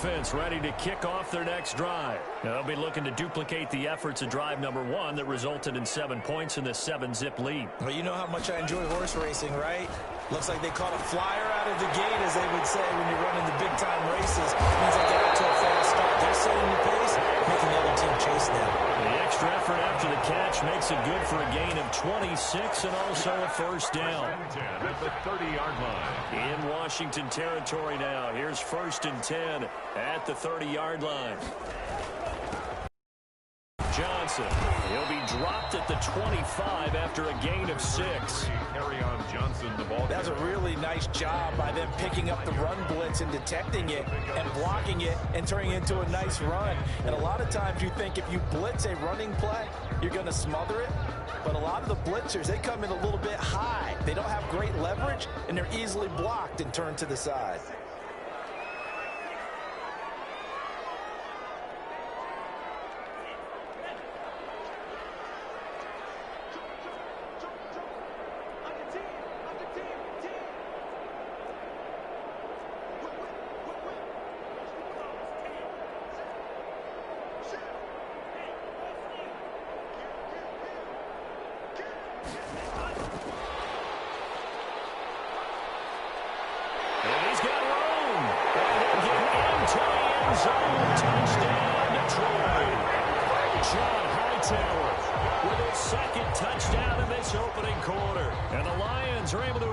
offense ready to kick off their next drive. Now, they'll be looking to duplicate the efforts of drive number 1 that resulted in 7 points in the 7-zip lead. Well, you know how much I enjoy horse racing, right? Looks like they caught a flyer out of the gate, as they would say when you're running the big-time races. Means they got out to a fast start. They're setting the pace, making the other team chase them. The extra effort after the catch makes it good for a gain of 26 and also a first down. At the 30-yard line. In Washington territory now. Here's 1st and 10 at the 30-yard line. Johnson, he'll be dropped at the 25 after a gain of 6. Carry on Johnson, the ball. That's a really nice job by them picking up the run blitz and detecting it and blocking it and turning it into a nice run. And a lot of times you think if you blitz a running play, you're going to smother it. But a lot of the blitzers, they come in a little bit high. They don't have great leverage, and they're easily blocked and turned to the side.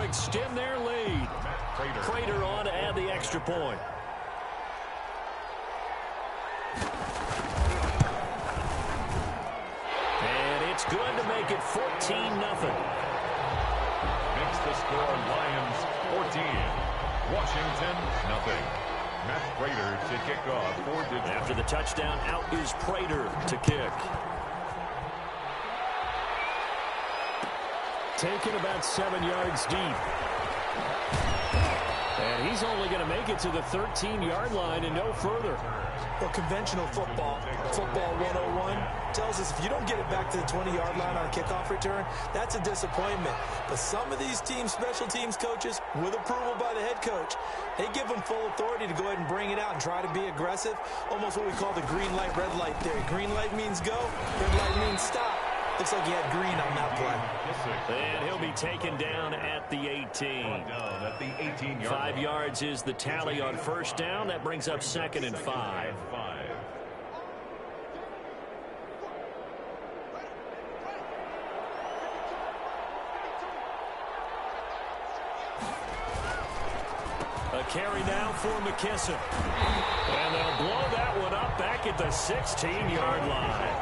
Extend their lead. Prater on to add the extra point. And it's good to make it 14-0. Makes the score Lions 14. Washington nothing. Matt Prater to kick off for Detroit. After the touchdown, out is Prater to kick. Taken about 7 yards deep. And he's only going to make it to the 13-yard line and no further. Well, conventional football 101, tells us if you don't get it back to the 20-yard line on a kickoff return, that's a disappointment. But some of these teams, special teams coaches, with approval by the head coach, they give them full authority to go ahead and bring it out and try to be aggressive. Almost what we call the green light, red light theory. Green light means go, red light means stop. Looks like he had green on that play. And he'll be taken down at the 18. 5 yards is the tally on first down. That brings up 2nd and 5. A carry now for McKissick. And they'll blow that one up back at the 16-yard line.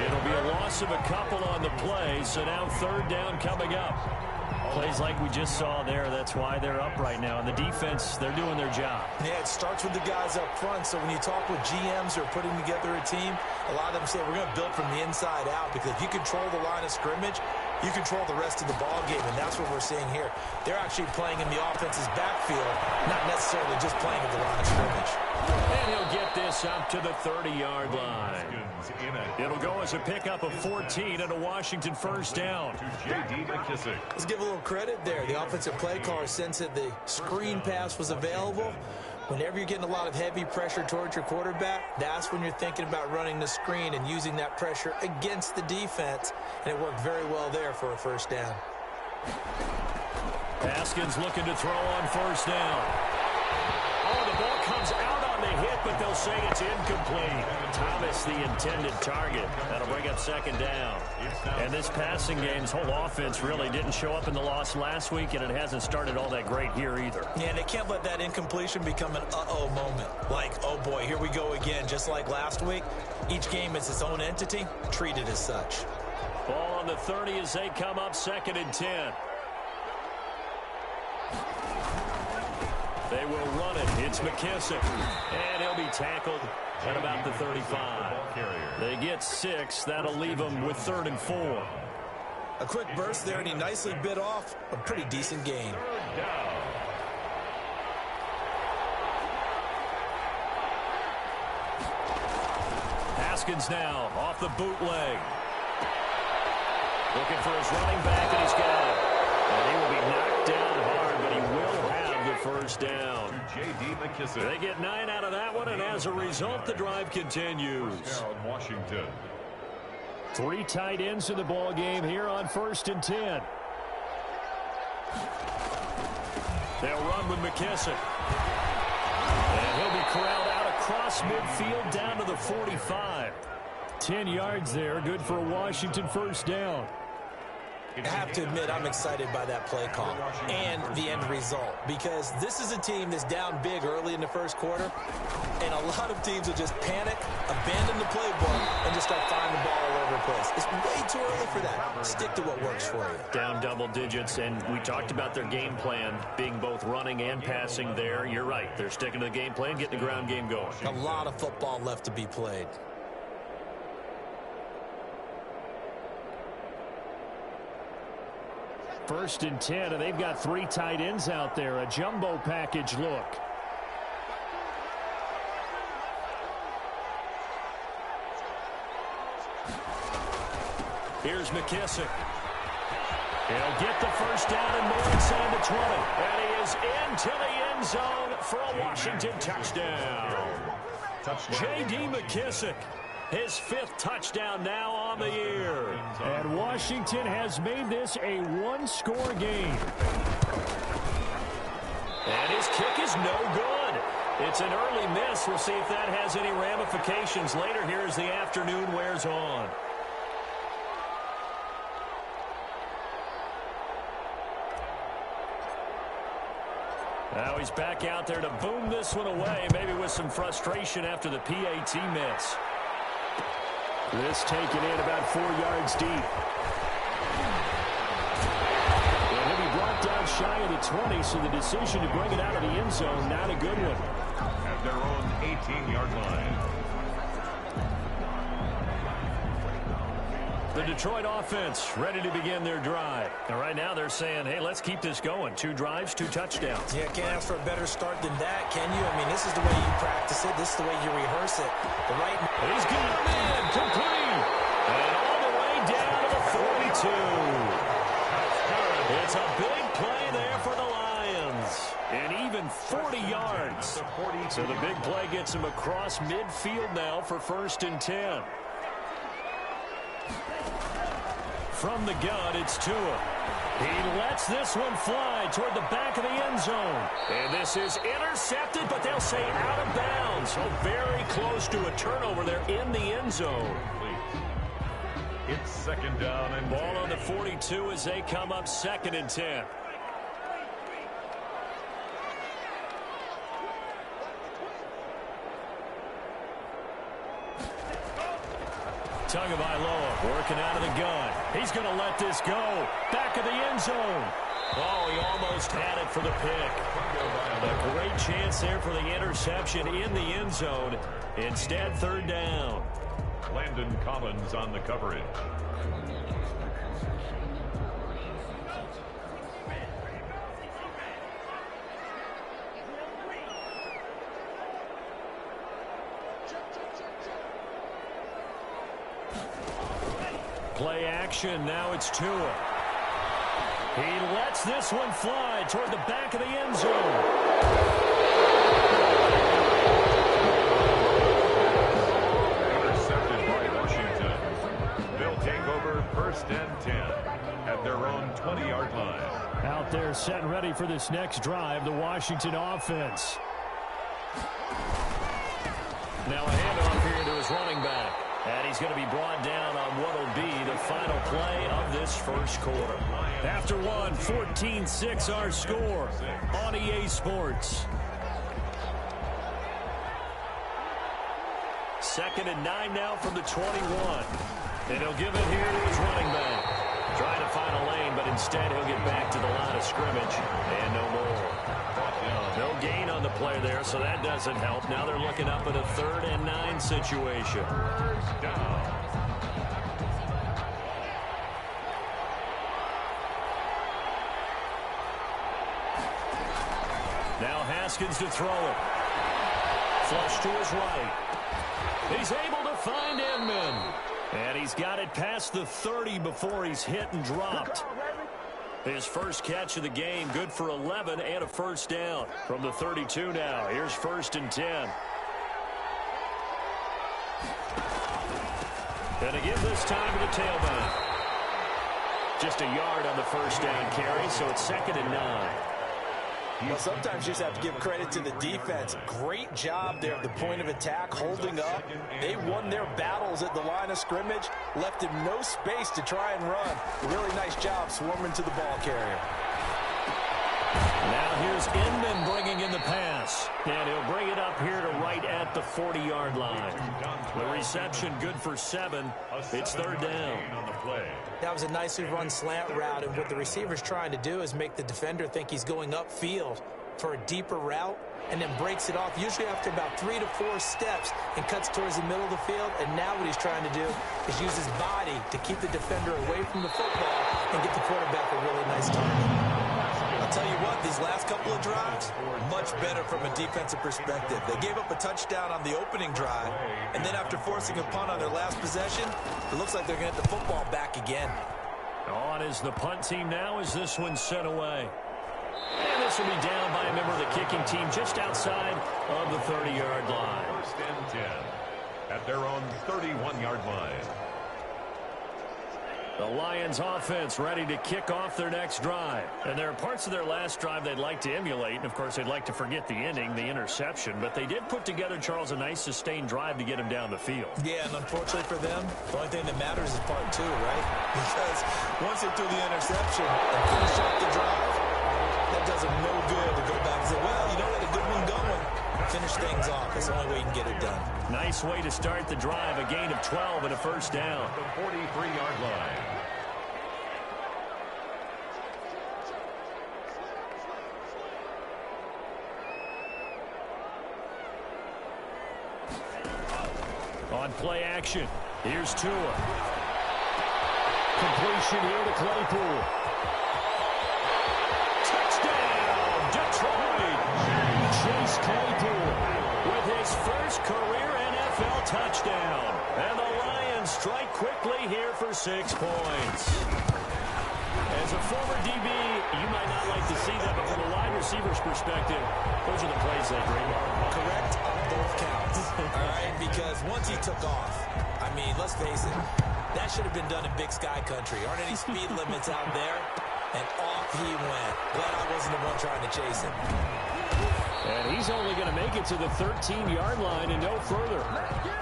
It'll be a loss of a couple on the play, so now 3rd down coming up. Plays like we just saw there, that's why they're up right now. And the defense, they're doing their job. Yeah, it starts with the guys up front. So when you talk with GMs who are putting together a team, a lot of them say we're going to build from the inside out, because if you control the line of scrimmage, you control the rest of the ball game, and that's what we're seeing here. They're actually playing in the offense's backfield, not necessarily just playing at the line of scrimmage. And he'll get this up to the 30-yard line. It'll go as a pickup of 14 and a Washington first down. Let's give a little credit there. The offensive play caller sensed that the screen pass was available. Whenever you're getting a lot of heavy pressure towards your quarterback, that's when you're thinking about running the screen and using that pressure against the defense. And it worked very well there for a first down. Haskins looking to throw on first down. Oh, the ball comes out on the hit, but they'll say it's incomplete. Thomas, the intended target. That'll bring up 2nd down. And this passing game's whole offense really didn't show up in the loss last week, and it hasn't started all that great here either. Yeah, and they can't let that incompletion become an uh-oh moment. Like, oh boy, here we go again. Just like last week, each game is its own entity, treated as such. Ball on the 30 as they come up 2nd and 10. They will run it. It's McKissick. And he'll be tackled at about the 35. They get 6. That'll leave them with 3rd and 4. A quick burst there, and he nicely bit off a pretty decent gain. Haskins now off the bootleg. Looking for his running back, and he's got it. And he will be knocked down hard, but he will have the first down. They get 9 out of that one, and as a result, the drive continues. Washington. 3 tight ends in the ball game here on 1st and 10. They'll run with McKissick. And he'll be corralled out across midfield down to the 45. 10 yards there, good for a Washington first down. I have to admit, I'm excited by that play call and the end result, because this is a team that's down big early in the first quarter, and a lot of teams will just panic, abandon the playbook, and just start firing the ball all over the place. It's way too early for that. Stick to what works for you. Down double digits, and we talked about their game plan being both running and passing there. You're right. They're sticking to the game plan, getting the ground game going. A lot of football left to be played. First and 10, and they've got 3 tight ends out there. A jumbo package look. Here's McKissick. He'll get the first down and more inside the 20. And he is into the end zone for a Washington touchdown. J.D. McKissick. His 5th touchdown now on the year. And Washington has made this a 1-score game. And his kick is no good. It's an early miss. We'll see if that has any ramifications later here as the afternoon wears on. Now he's back out there to boom this one away, maybe with some frustration after the PAT miss. This taken in about 4 yards deep. And he'll be brought down shy of the 20, so the decision to bring it out of the end zone, not a good one. At their own 18-yard line. The Detroit offense ready to begin their drive. And right now they're saying, hey, let's keep this going. 2 drives, 2 touchdowns. Yeah, can't ask for a better start than that, can you? I mean, this is the way you practice it. This is the way you rehearse it. The right. He's got him in, complete. And all the way down to the 42. It's a big play there for the Lions. And even 40 yards. So the big play gets him across midfield now for 1st and 10. From the gun, it's Tua. He lets this one fly toward the back of the end zone. And this is intercepted, but they'll say out of bounds. So very close to a turnover there in the end zone. It's 2nd down and ball on the 42 as they come up 2nd and 10. Tagovailoa working out of the gun. He's going to let this go. Back of the end zone. Oh, he almost had it for the pick. A great chance there for the interception in the end zone. Instead, 3rd down. Landon Collins on the coverage. Play action. Now it's Tua. He lets this one fly toward the back of the end zone. Intercepted by Washington. They'll take over 1st and 10 at their own 20-yard line. Out there set and ready for this next drive, the Washington offense. Now a handoff here to his running back. And he's going to be brought down on what will be the final play of this first quarter. After one, 14-6 our score on EA Sports. 2nd and 9 now from the 21. And he'll give it here to his running back. Trying to find a lane, but instead he'll get back to the line of scrimmage. And no more. No gain on the play there, so that doesn't help. Now they're looking up at a 3rd and 9 situation. Now Haskins to throw it. Flush to his right. He's able to find Inman. And he's got it past the 30 before he's hit and dropped. His first catch of the game, good for 11 and a first down. From the 32 now, here's 1st and 10. And again this time to the tailback. Just a yard on the first down carry, so it's 2nd and 9. Well, sometimes you just have to give credit to the defense. Great job there at the point of attack, holding up. They won their battles at the line of scrimmage, left him no space to try and run. Really nice job swarming to the ball carrier. Now here's Inman bringing in the pass. And he'll bring it up here to right at the 40-yard line. The reception good for 7. It's 3rd down. That was a nicely run slant route, and what the receiver's trying to do is make the defender think he's going upfield for a deeper route, and then breaks it off, usually after about 3 to 4 steps, and cuts towards the middle of the field. And now what he's trying to do is use his body to keep the defender away from the football and get the quarterback a really nice target. I'll tell you what, these last couple of drives, much better from a defensive perspective. They gave up a touchdown on the opening drive, and then after forcing a punt on their last possession, it looks like they're going to get the football back again. On is the punt team now as this one's sent away. And this will be down by a member of the kicking team just outside of the 30-yard line. 1st and 10 at their own 31-yard line. The Lions offense ready to kick off their next drive. And there are parts of their last drive they'd like to emulate. And, of course, they'd like to forget the ending, the interception. But they did put together, Charles, a nice sustained drive to get him down the field. Yeah, and unfortunately for them, the only thing that matters is part 2, right? Because once they threw the interception and finish up the drive, that does them no good to go back and say, well, you know what, a good one going. Finish things off. That's the only way you can get it done. Nice way to start the drive. A gain of 12 and a first down. The 43-yard line. On play action, here's Tua. Completion here to Claypool. Touchdown, Detroit! Chase Claypool with his first career NFL touchdown. And the Lions strike quickly here for 6 points. As a former DB, you might not like to see that, but from a wide receiver's perspective, those are the plays they dream of. Correct on both counts. All right, because once he took off, I mean, let's face it, that should have been done in Big Sky Country. Aren't any speed limits out there? And off he went. Glad I wasn't the one trying to chase him. And he's only going to make it to the 13-yard line and no further.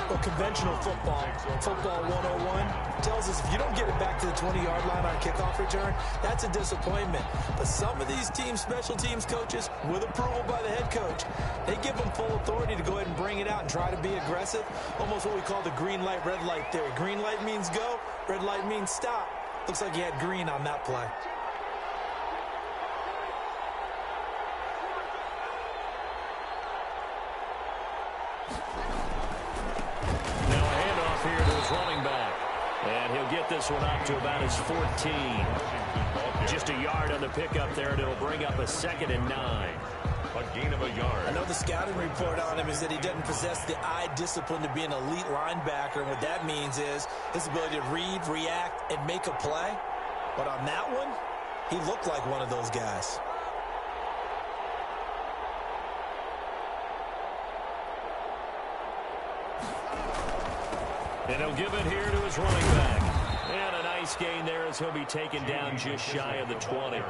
Well, conventional football 101, tells us if you don't get it back to the 20-yard line on kickoff return, that's a disappointment. But some of these special teams coaches, with approval by the head coach, they give them full authority to go ahead and bring it out and try to be aggressive. Almost what we call the green light, red light theory. Green light means go, red light means stop. Looks like he had green on that play. Running back. And he'll get this one up to about his 14. Just a yard on the pickup there, and it'll bring up a 2nd and 9. A gain of a yard. I know the scouting report on him is that he doesn't possess the eye discipline to be an elite linebacker. And what that means is his ability to read, react, and make a play. But on that one, he looked like one of those guys. And he'll give it here to his running back. And a nice gain there as he'll be taken down just shy of the 20.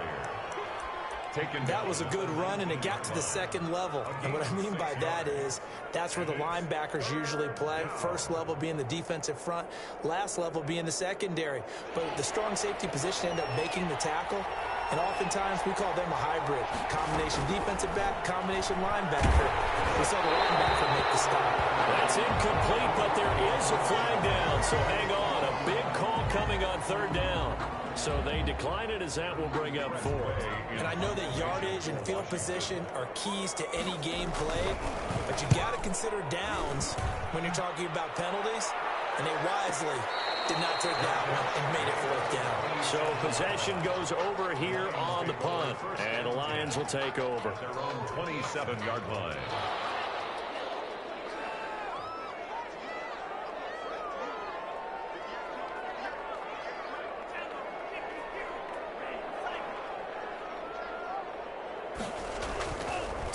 That was a good run, and it got to the 2nd level. And what I mean by that is that's where the linebackers usually play. First level being the defensive front, last level being the secondary. But the strong safety position ended up making the tackle. And oftentimes we call them a hybrid. Combination defensive back, combination linebacker. We saw the linebacker make the stop. That's incomplete, but there is a flag down. So hang on. A big call coming on 3rd down. So they decline it as that will bring up 4th. And I know that yardage and field position are keys to any game played, but you got to consider downs when you're talking about penalties, and they wisely did not take that one and made it 4th down. So possession goes over here on the punt, and the Lions will take over. Their own 27-yard line.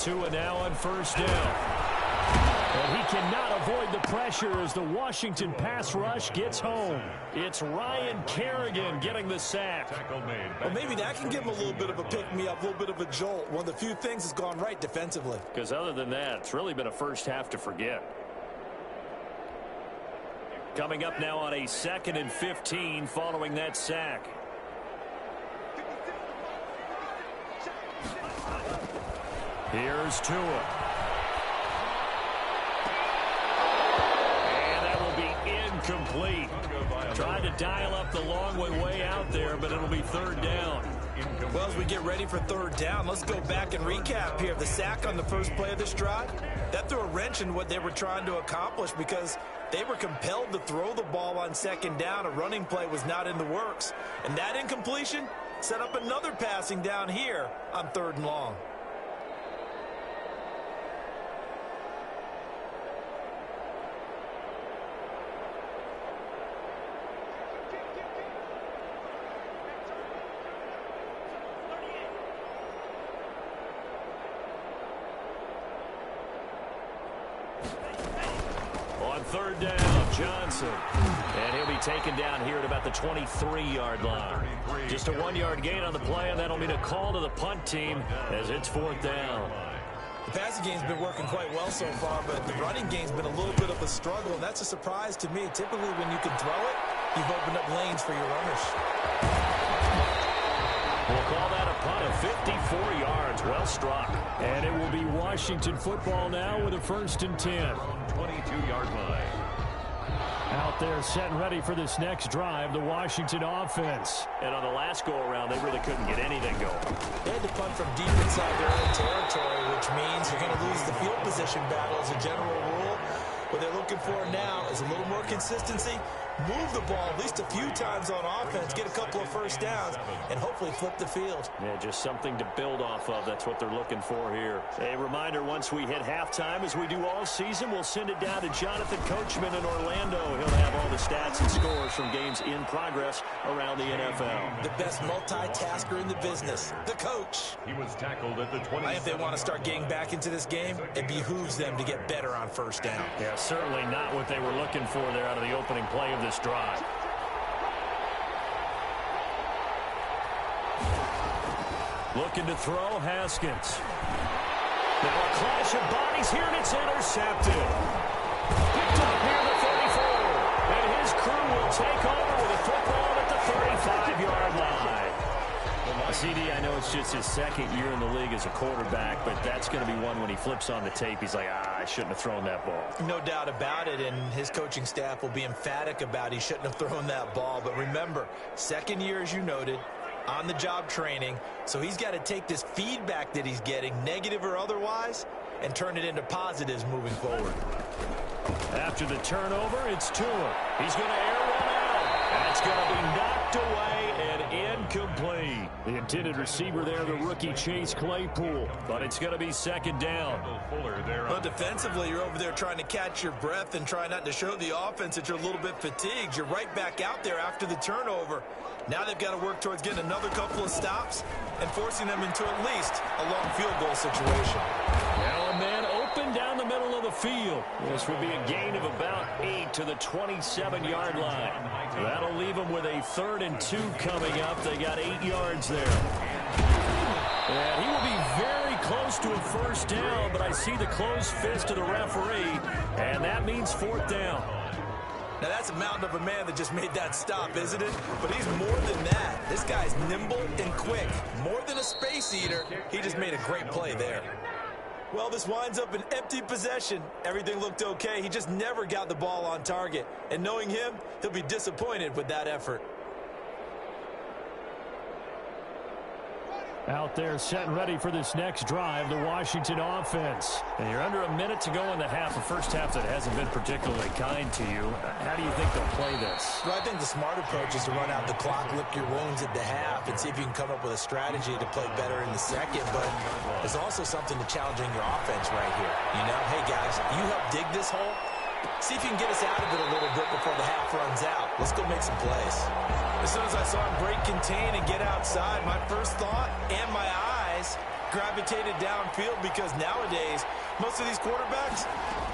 Tua now on first down. And he cannot avoid the pressure as the Washington pass rush gets home. It's Ryan Kerrigan getting the sack. Well, maybe that can give him a little bit of a pick-me-up, a little bit of a jolt. One of the few things that's gone right defensively. Because other than that, it's really been a first half to forget. Coming up now on a 2nd and 15 following that sack. Here's Tua. Complete. Trying to dial up the long way out there, but it'll be 3rd down. Well, as we get ready for 3rd down, let's go back and recap here. The sack on the first play of this drive, that threw a wrench in what they were trying to accomplish because they were compelled to throw the ball on 2nd down. A running play was not in the works. And that incompletion set up another passing down here on 3rd and long. On 3rd down, Johnson. And he'll be taken down here at about the 23-yard line. Just a 1-yard gain on the play, and that'll mean a call to the punt team as it's 4th down. The passing game's been working quite well so far, but the running game's been a little bit of a struggle, and that's a surprise to me. Typically, when you can throw it, you've opened up lanes for your runners. We'll call that a punt of 54 yards. Well struck. And it will be Washington football now with a 1st and 10. 22-yard line. Out there set and ready for this next drive, the Washington offense. And on the last go-around, they really couldn't get anything going. They had to punt from deep inside their own territory, which means you're going to lose the field position battle as a general rule. What they're looking for now is a little more consistency, move the ball at least a few times on offense, get a couple of 1st downs, and hopefully flip the field. Yeah, just something to build off of. That's what they're looking for here. A reminder, once we hit halftime, as we do all season, we'll send it down to Jonathan Coachman in Orlando. He'll have all the stats and scores from games in progress around the NFL. The best multitasker in the business, the coach. He was tackled at the 20. If they want to start getting back into this game, it behooves them to get better on 1st down. Yeah, certainly not what they were looking for there out of the opening play of this drive. Looking to throw, Haskins. Now a clash of bodies here, and it's intercepted. Picked up here at the 34. And his crew will take over with a football at the 35-yard line. CD, I know it's just his 2nd year in the league as a quarterback, but that's going to be one when he flips on the tape, he's like, I shouldn't have thrown that ball. No doubt about it, and his coaching staff will be emphatic about he shouldn't have thrown that ball. But remember, 2nd year, as you noted, on-the-job training, so he's got to take this feedback that he's getting, negative or otherwise, and turn it into positives moving forward. After the turnover, it's Tua. He's going to air one out. That's going to be knocked away and incomplete. The intended receiver there, the rookie Chase Claypool. But it's going to be 2nd down. But defensively, you're over there trying to catch your breath and try not to show the offense that you're a little bit fatigued. You're right back out there after the turnover. Now they've got to work towards getting another couple of stops and forcing them into at least a long field goal situation. Now a man open down the middle of the field. This will be a gain of about 8 to the 27-yard line. That'll leave them with a 3rd and 2 coming up. They got 8 yards there. And he will be very close to a 1st down, but I see the closed fist of the referee, and that means 4th down. Now, that's a mountain of a man that just made that stop, isn't it? But he's more than that. This guy's nimble and quick. More than a space eater, he just made a great play there. Well, this winds up an empty possession. Everything looked okay. He just never got the ball on target. And knowing him, he'll be disappointed with that effort. Out there set and ready for this next drive, the Washington offense. And you're under a minute to go in the half, a first half that hasn't been particularly kind to you. How do you think they'll play this? Well, I think the smart approach is to run out the clock, lick your wounds at the half, and see if you can come up with a strategy to play better in the second. But there's also something to challenging your offense right here. You know, hey, guys, you help dig this hole. See if you can get us out of it a little bit before the half runs out. Let's go make some plays. As soon as I saw him break contain and get outside, my first thought and my eyes gravitated downfield because nowadays, most of these quarterbacks,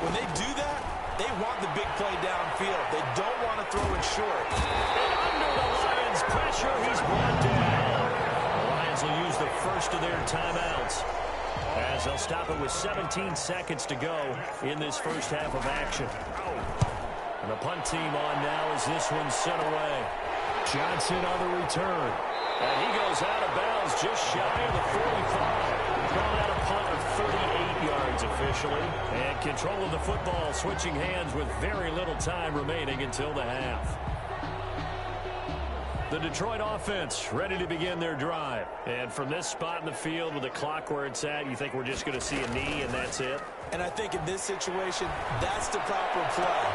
when they do that, they want the big play downfield. They don't want to throw it short. And under the Lions' pressure, he's brought down. The Lions will use the first of their timeouts as they'll stop it with 17 seconds to go in this first half of action. And the punt team on now as this one's sent away. Johnson on the return. And he goes out of bounds just shy of the 45. Call that a punt of 38 yards officially. And control of the football switching hands with very little time remaining until the half. The Detroit offense ready to begin their drive. And from this spot in the field with the clock where it's at, you think we're just going to see a knee and that's it? And I think in this situation, that's the proper play.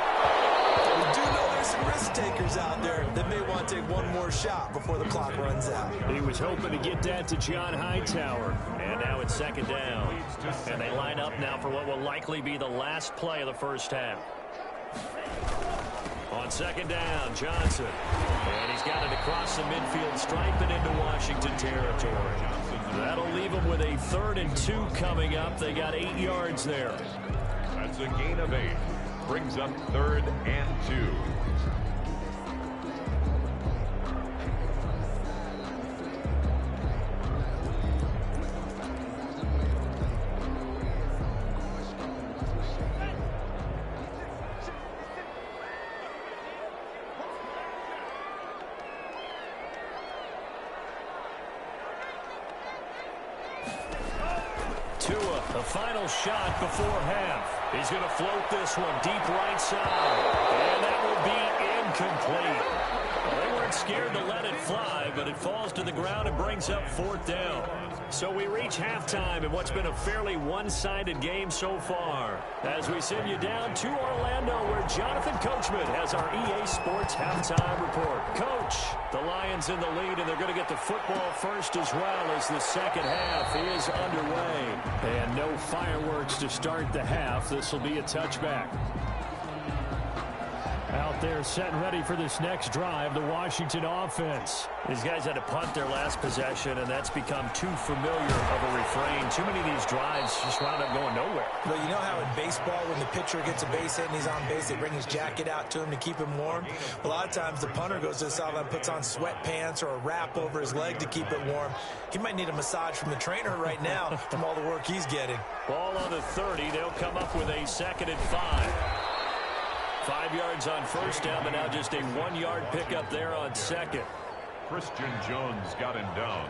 We do know there's some risk takers out there that may want to take one more shot before the clock runs out. He was hoping to get that to John Hightower. And now it's second down. And they line up now for what will likely be the last play of the first half. On second down, Johnson. And he's got it across the midfield stripe and into Washington territory. That'll leave them with a 3rd and 2 coming up. They got 8 yards there. That's a gain of 8. Brings up 3rd and 2. The final shot before half. He's going to float this one deep right side. And that will be incomplete. Well, they weren't scared to let it fly, but it falls to the ground and brings up 4th down. So we reach halftime in what's been a fairly one-sided game so far. As we send you down to Orlando, where Jonathan Coachman has our EA Sports halftime report. Coach, the Lions in the lead, and they're going to get the football first as well as the second half is underway. And no fireworks to start the half. This will be a touchback. Out there set and ready for this next drive, the Washington offense. These guys had to punt their last possession, and that's become too familiar of a refrain. Too many of these drives just wound up going nowhere. Well, you know how in baseball, when the pitcher gets a base hit and he's on base, they bring his jacket out to him to keep him warm? A lot of times the punter goes to the sideline and puts on sweatpants or a wrap over his leg to keep it warm. He might need a massage from the trainer right now from all the work he's getting. Ball on the 30. They'll come up with a 2nd and 5. 5 yards on first down, but now just a 1-yard pickup there on second. Christian Jones got him down.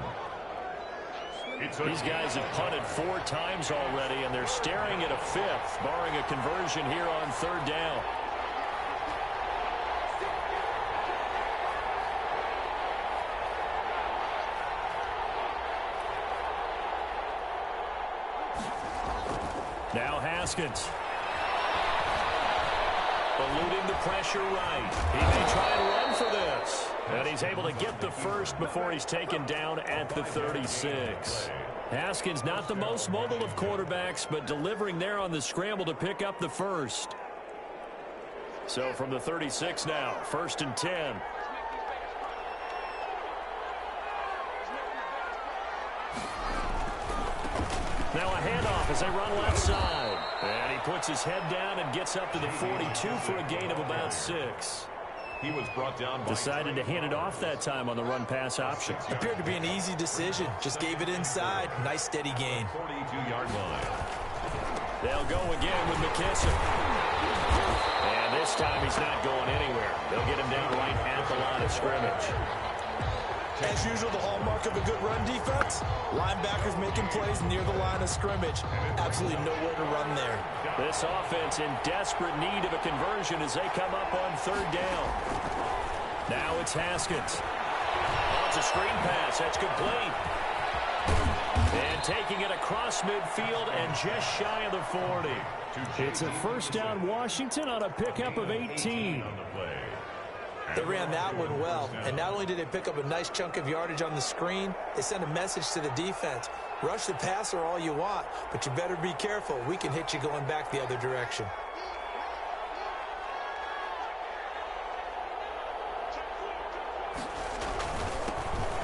These guys have punted 4 times already, and they're staring at a 5th, barring a conversion here on 3rd down. Now Haskins. Eluding the pressure right. He may try and run for this. And he's able to get the first before he's taken down at the 36. Haskins not the most mobile of quarterbacks, but delivering there on the scramble to pick up the first. So from the 36 now, 1st and 10. Now a handoff as they run left side. And he puts his head down and gets up to the 42 for a gain of about 6. He was brought down by... Decided to hand it off that time on the run-pass option. Appeared to be an easy decision. Just gave it inside. Nice steady gain. 42-yard line. They'll go again with McKissick. And this time he's not going anywhere. They'll get him down right at the line of scrimmage. As usual, the hallmark of a good run defense, linebackers making plays near the line of scrimmage. Absolutely nowhere to run there. This offense in desperate need of a conversion as they come up on 3rd down. Now it's Haskins. Oh, it's a screen pass. That's complete. And taking it across midfield and just shy of the 40. It's a 1st down Washington on a pickup of 18. They ran that one well, and not only did they pick up a nice chunk of yardage on the screen, they sent a message to the defense. Rush the passer all you want, but you better be careful. We can hit you going back the other direction.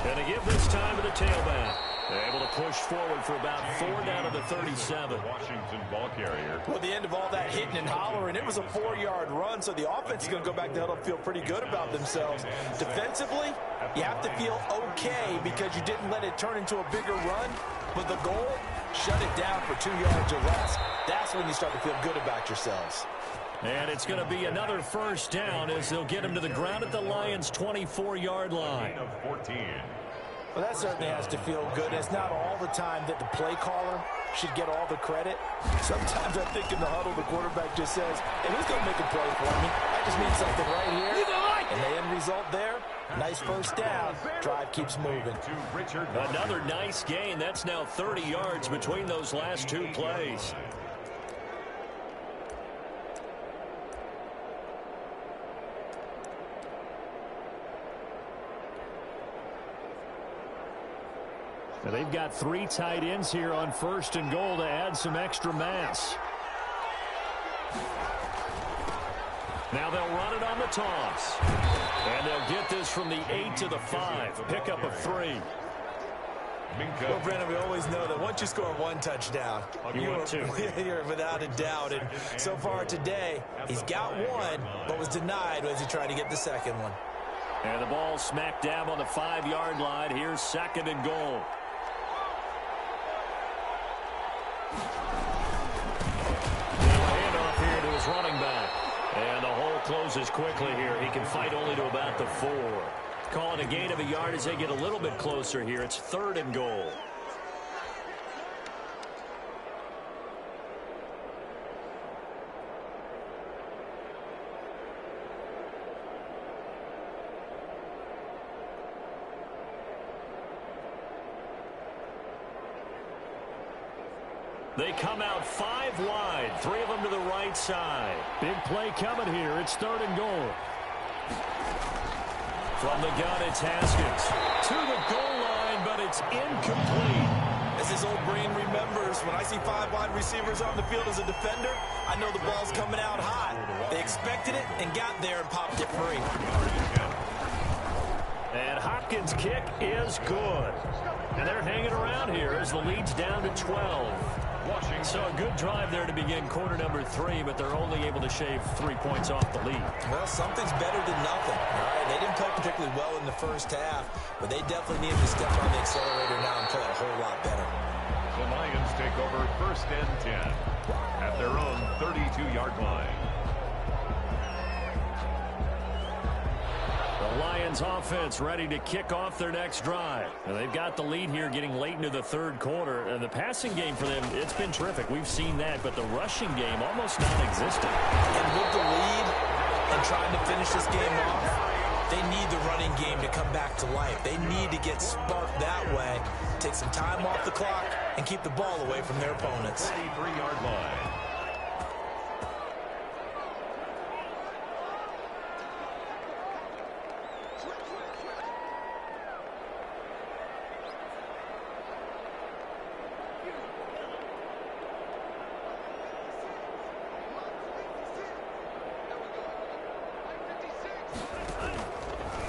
Going to give this time to the tailback. Able to push forward for about 4 down to the 37. Washington ball carrier. Well, the end of all that hitting and hollering, it was a 4-yard run, so the offense is going to go back to the huddle and feel pretty good about themselves. Defensively, you have to feel okay because you didn't let it turn into a bigger run, but the goal, shut it down for 2 yards or less. That's when you start to feel good about yourselves. And it's going to be another first down as they'll get him to the ground at the Lions' 24-yard line. 14. Well, that certainly has to feel good. It's not all the time that the play caller should get all the credit. Sometimes I think in the huddle, the quarterback just says, hey, who's going to make a play for me? I just need something right here. And the end result there, nice first down. Drive keeps moving. Another nice gain. That's now 30 yards between those last 2 plays. Now they've got 3 tight ends here on 1st and goal to add some extra mass. Now they'll run it on the toss. And they'll get this from the 8 to the 5. Pickup of 3. Well, Brandon, we always know that once you score 1 touchdown, you're without a doubt. And so far today, he's got 1, but was denied as he tried to get the second one. And the ball smack dab on the 5-yard line. Here's 2nd and goal. Handoff here to his running back. And the hole closes quickly here. He can fight only to about the 4. Call it a gain of a yard as they get a little bit closer here. It's 3rd and goal. They come out 5 wide, 3 of them to the right side. Big play coming here. It's 3rd and goal. From the gun, it's Haskins. To the goal line, but it's incomplete. As his old brain remembers, when I see 5 wide receivers on the field as a defender, I know the ball's coming out hot. They expected it and got there and popped it free. And Hopkins' kick is good. And they're hanging around here as the lead's down to 12. So a good drive there to begin quarter number 3, but they're only able to shave 3 points off the lead. Well, something's better than nothing. All right, they didn't play particularly well in the first half, but they definitely needed to step on the accelerator now and play a whole lot better. The Lions take over 1st and 10 at their own 32-yard line. The Lions offense ready to kick off their next drive. And they've got the lead here getting late into the 3rd quarter. And the passing game for them, it's been terrific. We've seen that, but the rushing game almost non-existent. And with the lead and trying to finish this game off, they need the running game to come back to life. They need to get sparked that way, take some time off the clock, and keep the ball away from their opponents. 33-yard line.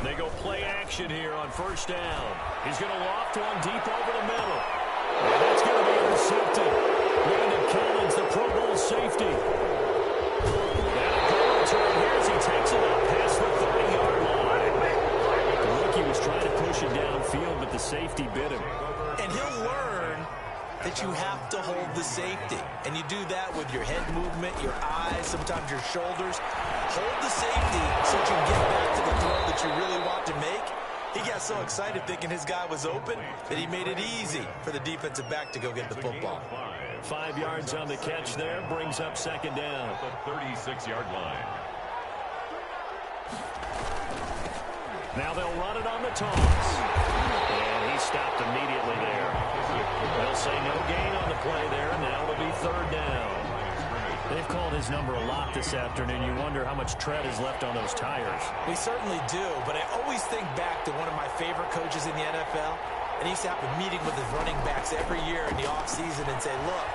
They go play action here on 1st down. He's going to loft one deep over the middle. And that's going to be intercepted. Landon Collins, the Pro Bowl safety. And a goal return here as he takes it up past the 30-yard line. The rookie was trying to push it downfield, but the safety bit him. And he'll learn that you have to hold the safety. And you do that with your head movement, your eyes, sometimes your shoulders. Hold the safety so you can get back to the throw that you really want to make. He got so excited thinking his guy was open that he made it easy for the defensive back to go get the football. 5 yards on the catch there, brings up 2nd down. At the 36-yard line. Now they'll run it on the toss. And he stopped immediately there. They'll say no gain on the play there, and now it'll be 3rd down. They've called his number a lot this afternoon. You wonder how much tread is left on those tires. We certainly do, but I always think back to one of my favorite coaches in the NFL, and he used to have a meeting with his running backs every year in the offseason and say, look,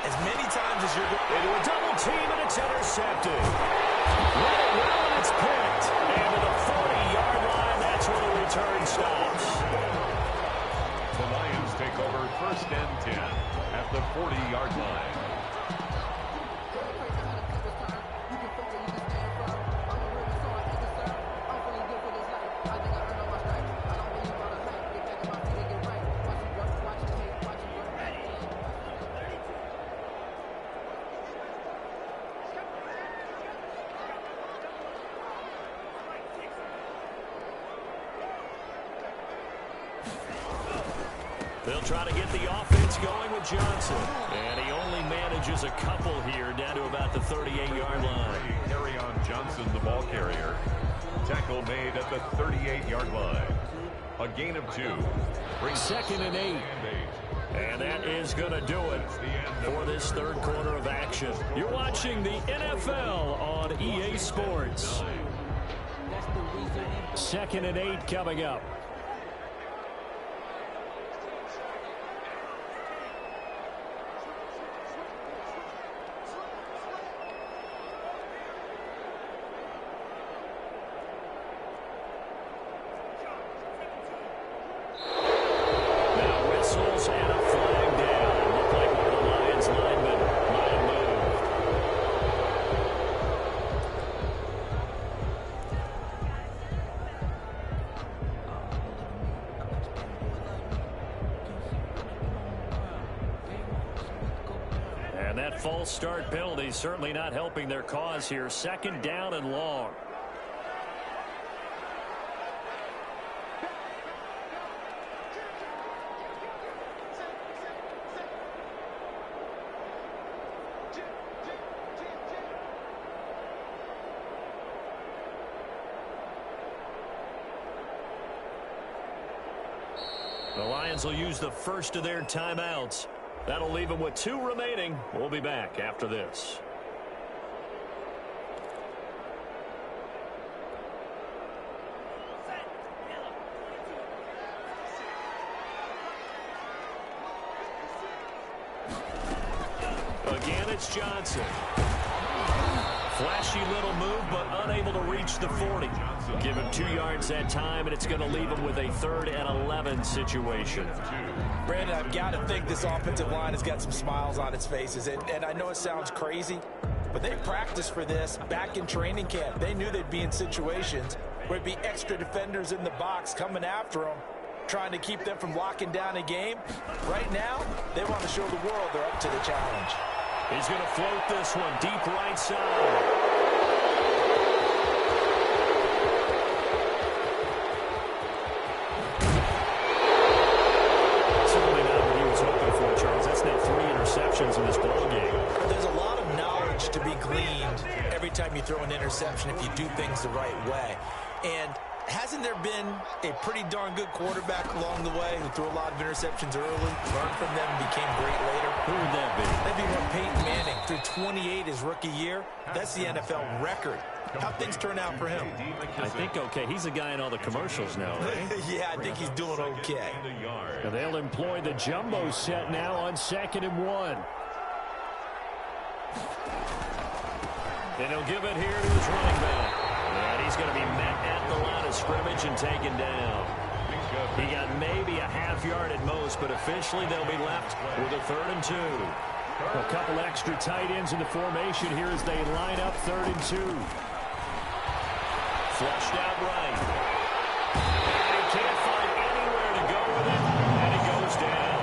as many times as you're going into a double team, and it's intercepted. Let it roll, and it's picked. And to the 40-yard line, that's where the return stops. The Lions take over They'll try to get the offense going with Johnson. And he only manages a couple here down to about the 38-yard line. Carry on Johnson, the ball carrier. Tackle made at the 38-yard line. A gain of 2. Second and 8. And that is going to do it for this third quarter of action. You're watching the NFL on EA Sports. Second and 8 coming up. And that false start penalty certainly not helping their cause here. Second down and long. The Lions will use the first of their timeouts. That'll leave them with 2 remaining. We'll be back after this. Again, it's Johnson. Flashy little move, but unable to reach the 40. Give him 2 yards that time, and it's going to leave him with a 3rd and 11 situation. Brandon, I've got to think this offensive line has got some smiles on its faces. And I know it sounds crazy, but they practiced for this back in training camp. They knew they'd be in situations where it'd be extra defenders in the box coming after them, trying to keep them from locking down a game. Right now, they want to show the world they're up to the challenge. He's going to float this one deep right side. In this ball game. There's a lot of knowledge to be gleaned every time you throw an interception if you do things the right way. And hasn't there been a pretty darn good quarterback along the way who threw a lot of interceptions early, learned from them, and became great later? Who would that be? That'd be one Peyton Manning threw 28 his rookie year. That's the NFL record. How'd things turn out for him? I think okay. He's a guy in all the commercials now, right? Yeah, I think he's doing okay. And they'll employ the jumbo set now on 2nd and 1. And he'll give it here to his running back. And he's going to be met at the line of scrimmage and taken down. He got maybe a half yard at most, but officially they'll be left with a 3rd and 2. A couple extra tight ends in the formation here as they line up 3rd and 2. Flushed out right. And he can't find anywhere to go with it, and he goes down.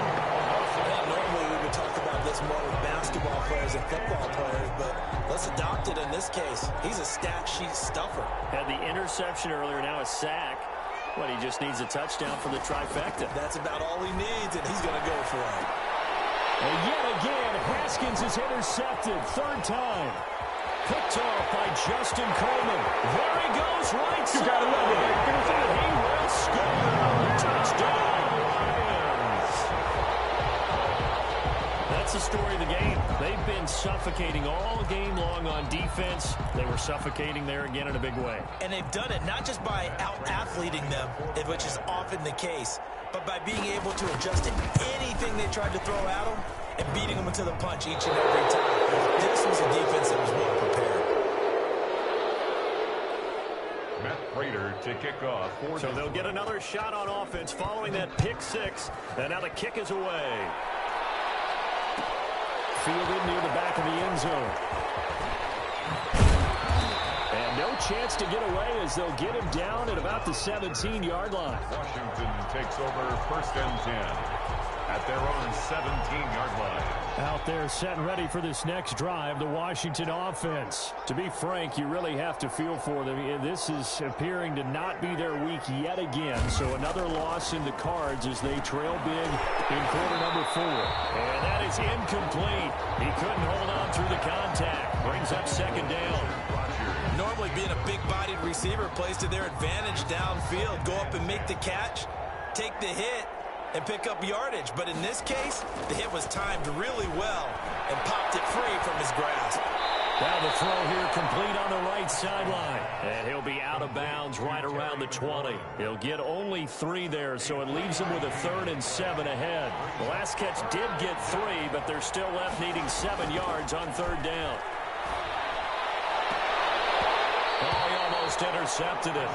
Normally we would talk about this more with basketball players and football players, but let's adopt it in this case. He's a stat sheet stuffer. Had the interception earlier, now a sack. But he just needs a touchdown for the trifecta. That's about all he needs, and he's going to go for it. And yet again, Haskins is intercepted. 3rd time. Picked off by Justin Coleman. There he goes, right side. You got to love it. And he will score. Touchdown, Lions. That's the story of the game. They've been suffocating all game long on defense. They were suffocating there again in a big way. And they've done it not just by out-athleting them, which is often the case, but by being able to adjust to anything they tried to throw at them and beating them into the punch each and every time. This was a defense that was well prepared. Matt Prater to kick off. So they'll get another shot on offense following that pick 6. And now the kick is away. Fielded near the back of the end zone. And no chance to get away as they'll get him down at about the 17-yard line. Washington takes over 1st and 10 at their own 17-yard line. Out there set and ready for this next drive, the Washington offense. To be frank, you really have to feel for them. This is appearing to not be their week yet again. So another loss in the cards as they trail big in quarter number 4. And that is incomplete. He couldn't hold on through the contact. Brings up second down. Normally being a big-bodied receiver plays to their advantage downfield. Go up and make the catch, take the hit, and pick up yardage. But in this case, the hit was timed really well and popped it free from his grasp. Now the throw here complete on the right sideline. And he'll be out of bounds right around the 20. He'll get only 3 there, so it leaves him with a 3rd and 7 ahead. The last catch did get 3, but they're still left needing 7 yards on 3rd down. Oh, he almost intercepted it.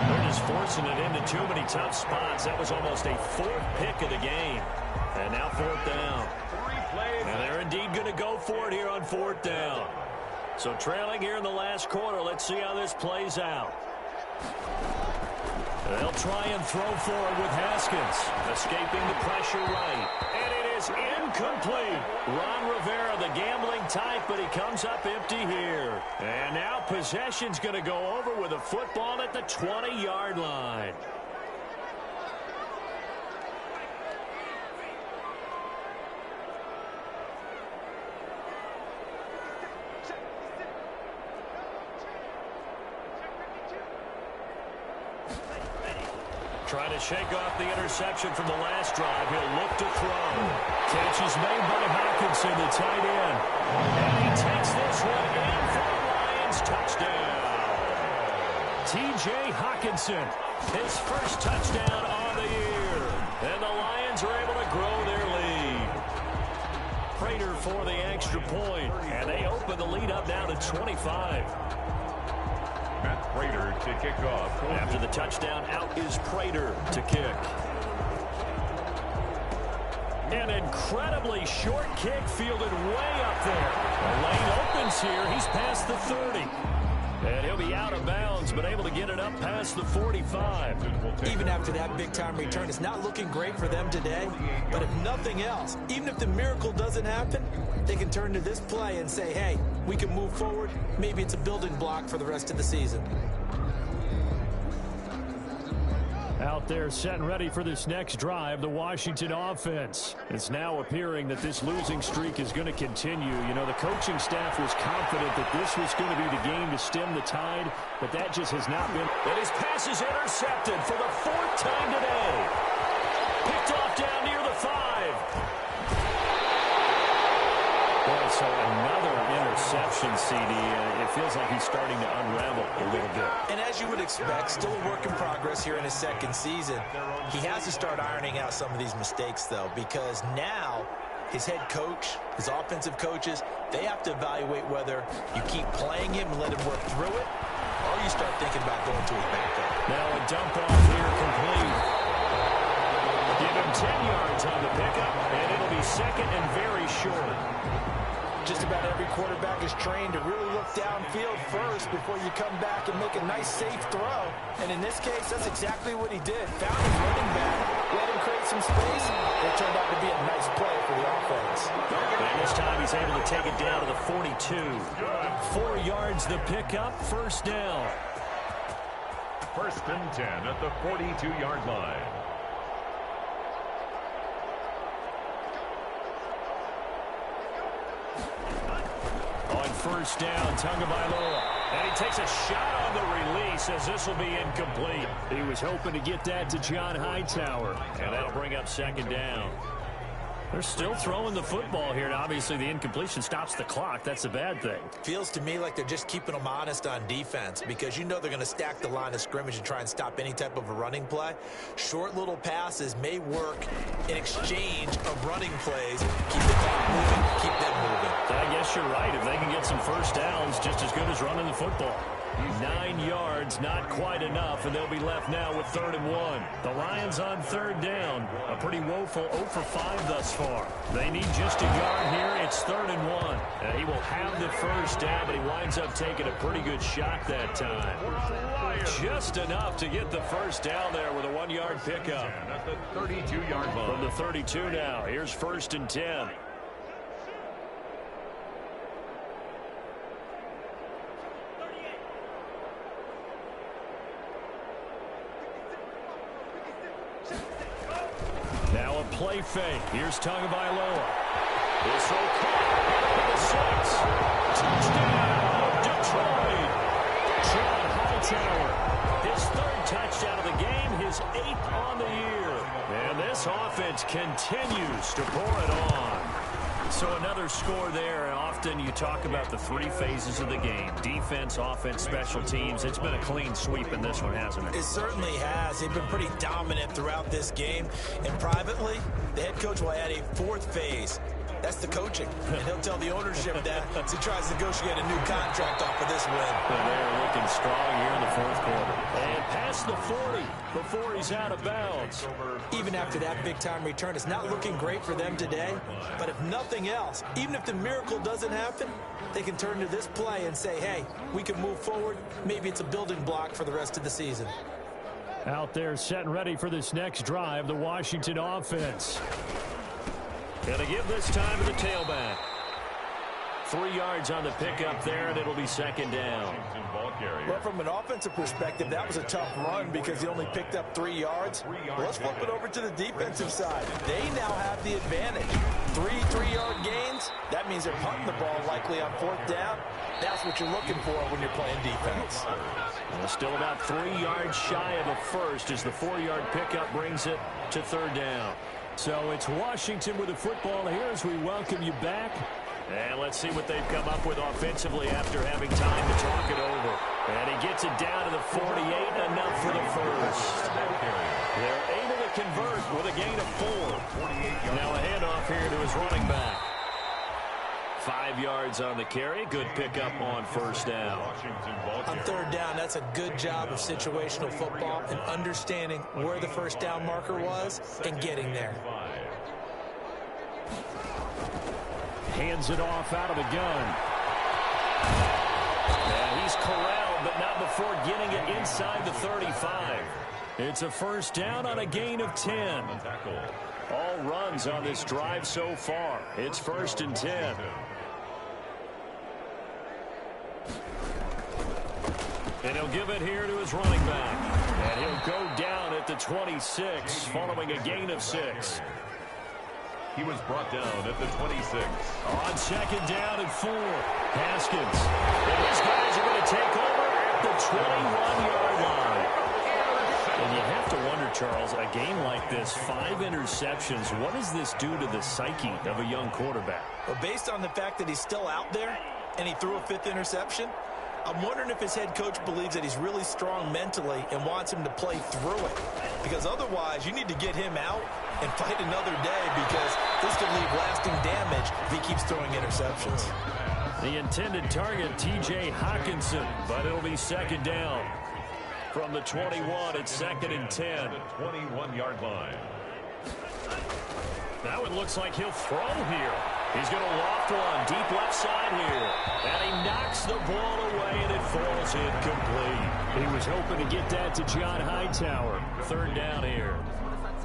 They're just forcing it into too many tough spots. That was almost a 4th pick of the game. And now 4th down. And they're indeed going to go for it here on 4th down. So trailing here in the last quarter. Let's see how this plays out. They'll try and throw forward with Haskins. Escaping the pressure right. And it is incomplete. Ron Rivera, the gambling type, but he comes up empty here. And now possession's going to go over with a football at the 20-yard line. Trying to shake off the interception from the last drive. He'll look to throw. Catch is made by Hawkinson, the tight end. And he takes this one in for the Lions. Touchdown. T.J. Hawkinson, his first touchdown on the year. And the Lions are able to grow their lead. Prater for the extra point. And they open the lead up now to 25. Prater to kick off. After the touchdown, out is Prater to kick. An incredibly short kick fielded way up there. The lane opens here. He's past the 30. And he'll be out of bounds, but able to get it up past the 45. Even after that big-time return, it's not looking great for them today. But if nothing else, even if the miracle doesn't happen, they can turn to this play and say, hey, we can move forward. Maybe it's a building block for the rest of the season. Out there set and ready for this next drive, the Washington offense. It's now appearing that this losing streak is going to continue. You know, the coaching staff was confident that this was going to be the game to stem the tide, but that just has not been. And his pass is intercepted for the 4th time today. Picked off down near the 5. Well, so another interception, CD. It feels like he's starting to unravel a little bit. And as you would expect, still a work in progress here in his 2nd season. He has to start ironing out some of these mistakes, though, because now his head coach, his offensive coaches, they have to evaluate whether you keep playing him and let him work through it, or you start thinking about going to his backup. Now a dump off here complete. Give him 10 yards on the pickup, and it'll be 2nd and very short. Just about every quarterback is trained to really look downfield first before you come back and make a nice, safe throw. And in this case, that's exactly what he did. Found his running back, let him create some space. It turned out to be a nice play for the offense. And this time he's able to take it down to the 42. 4 yards the pickup, 1st down. 1st and 10 at the 42-yard line. On 1st down, Tagovailoa. And he takes a shot on the release as this will be incomplete. He was hoping to get that to John Hightower. And that'll bring up 2nd down. They're still throwing the football here, and obviously the incompletion stops the clock. That's a bad thing. Feels to me like they're just keeping them honest on defense because you know they're going to stack the line of scrimmage and try and stop any type of a running play. Short little passes may work in exchange of running plays. Keep the clock moving, keep them moving. I guess you're right. If they can get some 1st downs, just as good as running the football. 9 yards, not quite enough, and they'll be left now with 3rd and 1. The Lions on 3rd down. A pretty woeful 0 for 5 thus far. They need just a yard here. It's 3rd and 1. And he will have the 1st down, but he winds up taking a pretty good shot that time. Just enough to get the 1st down there with a 1-yard pickup. At the 32-yard line. From the 32 now. Here's 1st and 10. play fake. Here's Tagovailoa. This will caught at the 6. Touchdown, Detroit. Sean Hightower, his 3rd touchdown of the game, his 8th on the year. And this offense continues to pour it on. So another score there, and often you talk about the 3 phases of the game. Defense, offense, special teams. It's been a clean sweep in this one, hasn't it? It certainly has. They've been pretty dominant throughout this game. And privately, the head coach will add a 4th phase. That's the coaching. And he'll tell the ownership that as he tries to negotiate a new contract off of this win. And they're looking strong here in the 4th quarter. And past the 40 before he's out of bounds. Even after that big-time return, it's not looking great for them today. But if nothing else, even if the miracle doesn't happen, they can turn to this play and say, hey, we can move forward. Maybe it's a building block for the rest of the season. Out there set and ready for this next drive, the Washington offense. Going to give this time to the tailback. 3 yards on the pickup there, and it'll be 2nd down. Well, from an offensive perspective, that was a tough run because he only picked up 3 yards. Well, let's flip it over to the defensive side. They now have the advantage. 3 3-yard gains. That means they're punting the ball likely on 4th down. That's what you're looking for when you're playing defense. Well, still about 3 yards shy of a first as the 4-yard pickup brings it to 3rd down. So it's Washington with the football here as we welcome you back. And let's see what they've come up with offensively after having time to talk it over. And he gets it down to the 48, enough for the first. They're able to convert with a gain of 4. Now a handoff here to his running back. 5 yards on the carry. Good pickup on 1st down. On 3rd down, that's a good job of situational football and understanding where the 1st down marker was and getting there. Hands it off out of the gun. And he's corralled, but not before getting it inside the 35. It's a 1st down on a gain of 10. All runs on this drive so far. It's 1st and 10. And he'll give it here to his running back. And he'll go down at the 26 following a gain of 6. He was brought down at the 26. On 2nd down and 4. Haskins. And his guys are going to take over at the 21-yard line. And you have to wonder, Charles, a game like this, 5 interceptions, what does this do to the psyche of a young quarterback? Well, based on the fact that he's still out there and he threw a 5th interception, I'm wondering if his head coach believes that he's really strong mentally and wants him to play through it. Because otherwise, you need to get him out and fight another day because this could leave lasting damage if he keeps throwing interceptions. The intended target, T.J. Hawkinson, but it'll be 2nd down. From the 21, it's 2nd and 10. 21-yard line. Now it looks like he'll throw here. He's going to loft one deep left side here. And he knocks the ball away, and it falls incomplete. He was hoping to get that to John Hightower. 3rd down here.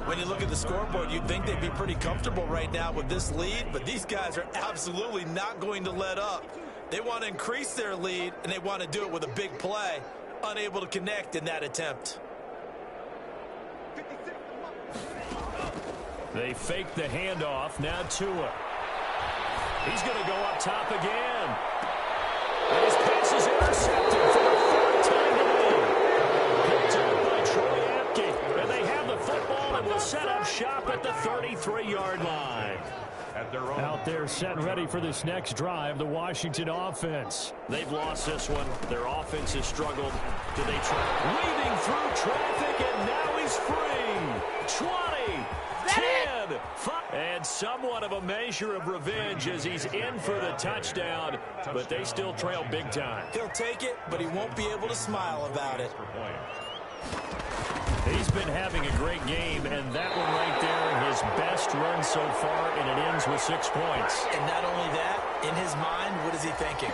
When you look at the scoreboard, you'd think they'd be pretty comfortable right now with this lead, but these guys are absolutely not going to let up. They want to increase their lead, and they want to do it with a big play. Unable to connect in that attempt. They fake the handoff. Now Tua. He's going to go up top again. And his pass is intercepted for the 3rd time today. Picked up by Troy Apke. And they have the football and will set up shop at the 33-yard line. Out there set and ready for this next drive, the Washington offense. They've lost this one. Their offense has struggled. Do they try? Weaving through traffic, and now he's free. 20, 10, 5. And somewhat of a measure of revenge as he's in for the touchdown, but they still trail big time. He'll take it, but he won't be able to smile about it. He's been having a great game, and that one right there, his best run so far, and it ends with 6 points. And not only that, in his mind, what is he thinking?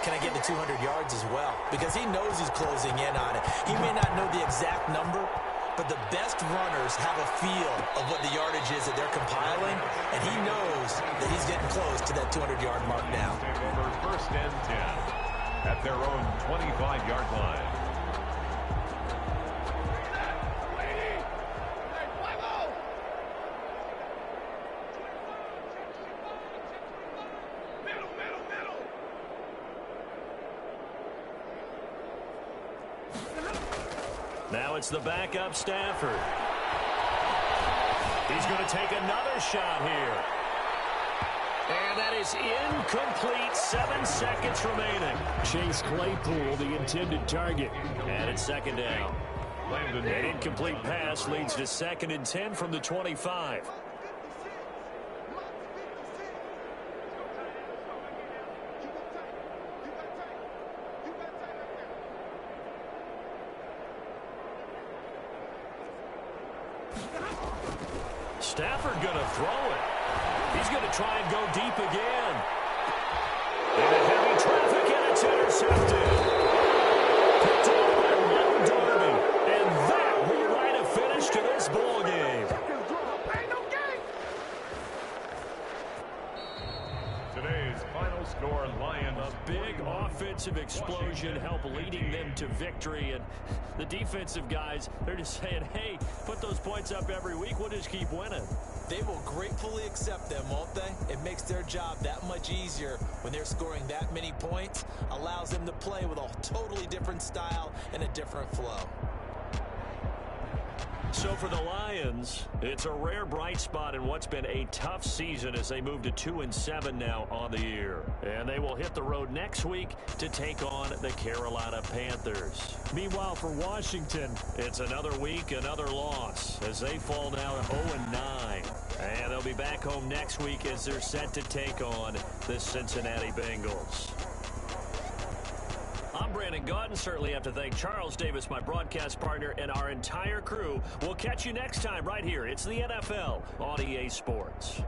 Can I get to 200 yards as well? Because he knows he's closing in on it. He may not know the exact number, but the best runners have a feel of what the yardage is that they're compiling, and he knows that he's getting close to that 200-yard mark now. Over 1st and 10 at their own 25-yard line. Now it's the backup Stafford. He's going to take another shot here. And that is incomplete. 7 seconds remaining. Chase Claypool, the intended target. And it's second down. An incomplete pass leads to 2nd and 10 from the 25. Stafford going to throw it. He's going to try and go deep again. Into heavy traffic, and it's intercepted. Picked off by Ron Darby. And that will write a finish to this ball game. Today's final score, Lions. A big offensive explosion helped leading them to victory. And the defensive guys, they're just saying, hey, put those points up every week. We'll just keep winning. They will gratefully accept them, won't they? It makes their job that much easier when they're scoring that many points. Allows them to play with a totally different style and a different flow. So for the Lions, it's a rare bright spot in what's been a tough season as they move to 2-7 now on the year. And they will hit the road next week to take on the Carolina Panthers. Meanwhile, for Washington, it's another week, another loss as they fall now to 0-9. And they'll be back home next week as they're set to take on the Cincinnati Bengals. I'm Brandon Gaudin. Certainly have to thank Charles Davis, my broadcast partner, and our entire crew. We'll catch you next time right here. It's the NFL on EA Sports.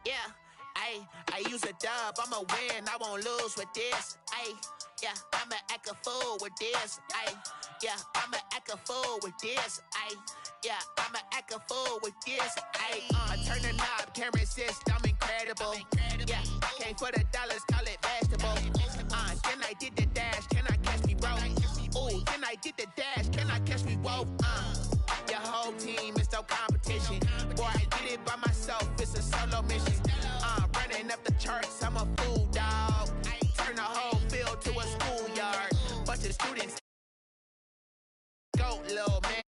Yeah, I use a dub, I'ma win, I won't lose with this. Yeah, I'ma act a fool with this. Yeah, I'ma act a fool with this. Yeah, I'ma act a fool with this. Turn the knob, camera assist, I'm incredible. Yeah, came for the dollars, call it vegetable. Then I did the dash, can I catch me, bro? Ooh, then I did the dash, can I catch me, whoa? Your whole team is no competition. Boy, I did it by myself, it's a solo mission. Running up the charts, I'm a fool, dog. Turn the whole field to a schoolyard. Bunch of students go, little man.